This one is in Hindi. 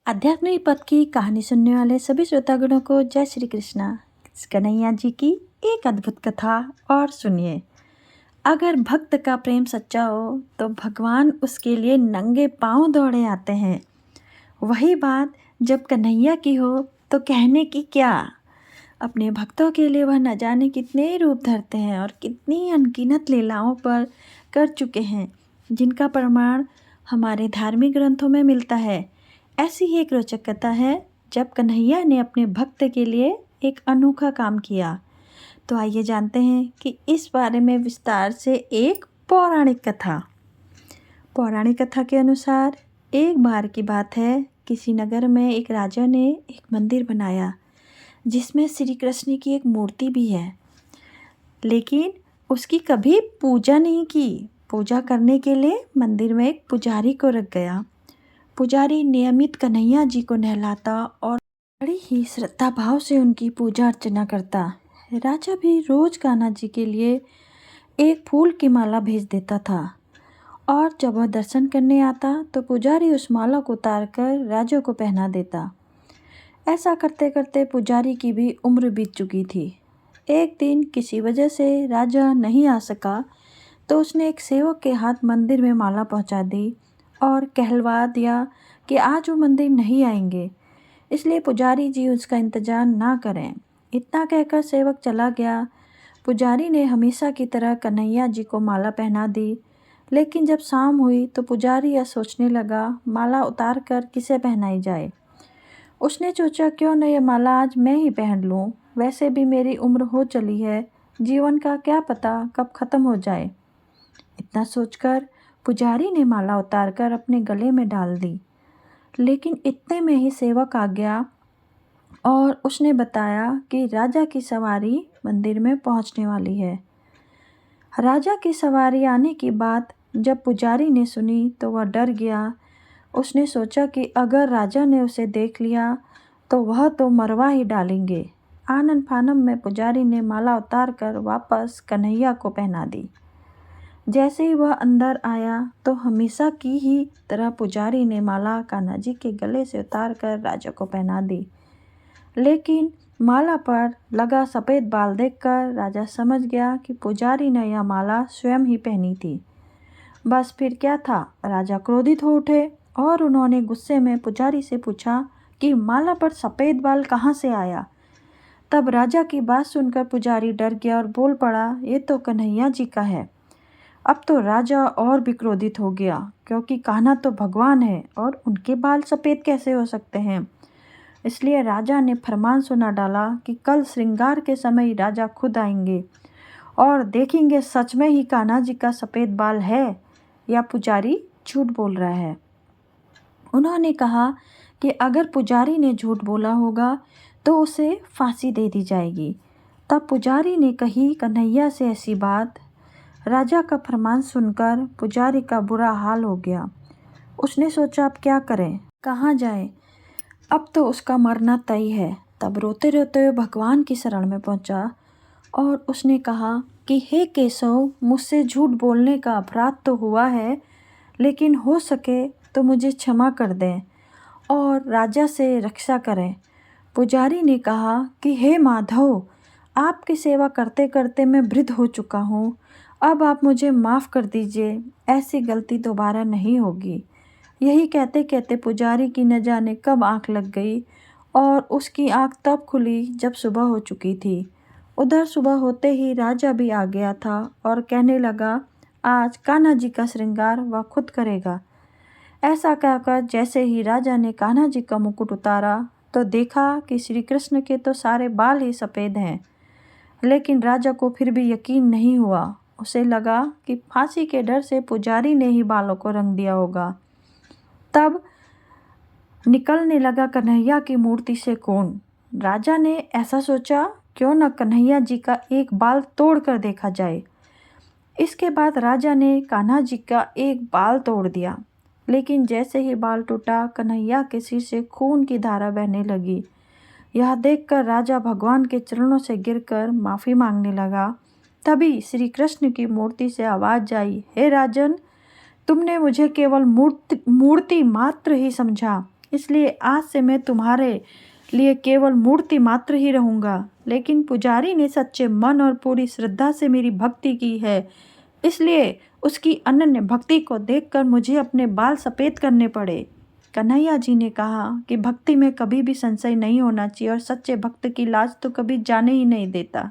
आध्यात्मिक पथ की कहानी सुनने वाले सभी श्रोतागणों को जय श्री कृष्णा। कन्हैया जी की एक अद्भुत कथा और सुनिए। अगर भक्त का प्रेम सच्चा हो तो भगवान उसके लिए नंगे पांव दौड़े आते हैं। वही बात जब कन्हैया की हो तो कहने की क्या। अपने भक्तों के लिए वह न जाने कितने रूप धरते हैं और कितनी अनगिनत लीलाओं पर कर चुके हैं, जिनका प्रमाण हमारे धार्मिक ग्रंथों में मिलता है। ऐसी ही एक रोचक कथा है जब कन्हैया ने अपने भक्त के लिए एक अनोखा काम किया। तो आइए जानते हैं कि इस बारे में विस्तार से एक पौराणिक कथा। पौराणिक कथा के अनुसार एक बार की बात है, किसी नगर में एक राजा ने एक मंदिर बनाया जिसमें श्री कृष्ण की एक मूर्ति भी है, लेकिन उसकी कभी पूजा नहीं की। पूजा करने के लिए मंदिर में एक पुजारी को रख गया। पुजारी नियमित कन्हैया जी को नहलाता और बड़ी ही श्रद्धा भाव से उनकी पूजा अर्चना करता। राजा भी रोज कान्हा जी के लिए एक फूल की माला भेज देता था और जब वह दर्शन करने आता तो पुजारी उस माला को उतार कर राजा को पहना देता। ऐसा करते करते पुजारी की भी उम्र बीत चुकी थी। एक दिन किसी वजह से राजा नहीं आ सका तो उसने एक सेवक के हाथ मंदिर में माला पहुंचा दी और कहलवा दिया कि आज वो मंदिर नहीं आएंगे, इसलिए पुजारी जी उसका इंतज़ार ना करें। इतना कहकर सेवक चला गया। पुजारी ने हमेशा की तरह कन्हैया जी को माला पहना दी, लेकिन जब शाम हुई तो पुजारी यह सोचने लगा माला उतार कर किसे पहनाई जाए। उसने सोचा क्यों न यह माला आज मैं ही पहन लूँ, वैसे भी मेरी उम्र हो चली है, जीवन का क्या पता कब ख़त्म हो जाए। इतना सोचकर पुजारी ने माला उतारकर अपने गले में डाल दी, लेकिन इतने में ही सेवक आ गया और उसने बताया कि राजा की सवारी मंदिर में पहुंचने वाली है। राजा की सवारी आने की बात जब पुजारी ने सुनी तो वह डर गया। उसने सोचा कि अगर राजा ने उसे देख लिया तो वह तो मरवा ही डालेंगे। आनन फानन में पुजारी ने माला उतार कर वापस कन्हैया को पहना दी। जैसे ही वह अंदर आया तो हमेशा की ही तरह पुजारी ने माला कान्हा जी के गले से उतार कर राजा को पहना दी, लेकिन माला पर लगा सफ़ेद बाल देखकर राजा समझ गया कि पुजारी ने यह माला स्वयं ही पहनी थी। बस फिर क्या था, राजा क्रोधित हो उठे और उन्होंने गुस्से में पुजारी से पूछा कि माला पर सफ़ेद बाल कहाँ से आया। तब राजा की बात सुनकर पुजारी डर गया और बोल पड़ा, ये तो कन्हैया जी का है। अब तो राजा और भी क्रोधित हो गया, क्योंकि कान्हा तो भगवान है और उनके बाल सफ़ेद कैसे हो सकते हैं। इसलिए राजा ने फरमान सुना डाला कि कल श्रृंगार के समय राजा खुद आएंगे और देखेंगे सच में ही कान्हा जी का सफ़ेद बाल है या पुजारी झूठ बोल रहा है। उन्होंने कहा कि अगर पुजारी ने झूठ बोला होगा तो उसे फांसी दे दी जाएगी। तब पुजारी ने कही कन्हैया से ऐसी बात। राजा का फरमान सुनकर पुजारी का बुरा हाल हो गया। उसने सोचा अब क्या करें, कहाँ जाए, अब तो उसका मरना तय है। तब रोते रोते हुए भगवान की शरण में पहुंचा और उसने कहा कि हे केशव, मुझसे झूठ बोलने का अपराध तो हुआ है, लेकिन हो सके तो मुझे क्षमा कर दें और राजा से रक्षा करें। पुजारी ने कहा कि हे माधव, आपकी सेवा करते करते मैं वृद्ध हो चुका हूँ, अब आप मुझे माफ़ कर दीजिए, ऐसी गलती दोबारा नहीं होगी। यही कहते कहते पुजारी की न जाने कब आँख लग गई और उसकी आँख तब खुली जब सुबह हो चुकी थी। उधर सुबह होते ही राजा भी आ गया था और कहने लगा आज कान्हा जी का श्रृंगार वह खुद करेगा। ऐसा कहकर जैसे ही राजा ने कान्हा जी का मुकुट उतारा तो देखा कि श्री कृष्ण के तो सारे बाल ही सफ़ेद हैं, लेकिन राजा को फिर भी यकीन नहीं हुआ। उसे लगा कि फांसी के डर से पुजारी ने ही बालों को रंग दिया होगा। तब निकलने लगा कन्हैया की मूर्ति से खून। राजा ने ऐसा सोचा क्यों न कन्हैया जी का एक बाल तोड़ कर देखा जाए। इसके बाद राजा ने कान्हा जी का एक बाल तोड़ दिया, लेकिन जैसे ही बाल टूटा कन्हैया के सिर से खून की धारा बहने लगी। यह देखकर राजा भगवान के चरणों से गिरकर माफ़ी मांगने लगा। तभी श्री कृष्ण की मूर्ति से आवाज़ आई, हे राजन, तुमने मुझे केवल मूर्ति मात्र ही समझा, इसलिए आज से मैं तुम्हारे लिए केवल मूर्ति मात्र ही रहूँगा। लेकिन पुजारी ने सच्चे मन और पूरी श्रद्धा से मेरी भक्ति की है, इसलिए उसकी अनन्य भक्ति को देखकर मुझे अपने बाल सफ़ेद करने पड़े। कन्हैया जी ने कहा कि भक्ति में कभी भी संशय नहीं होना चाहिए और सच्चे भक्त की लाज तो कभी जाने ही नहीं देता।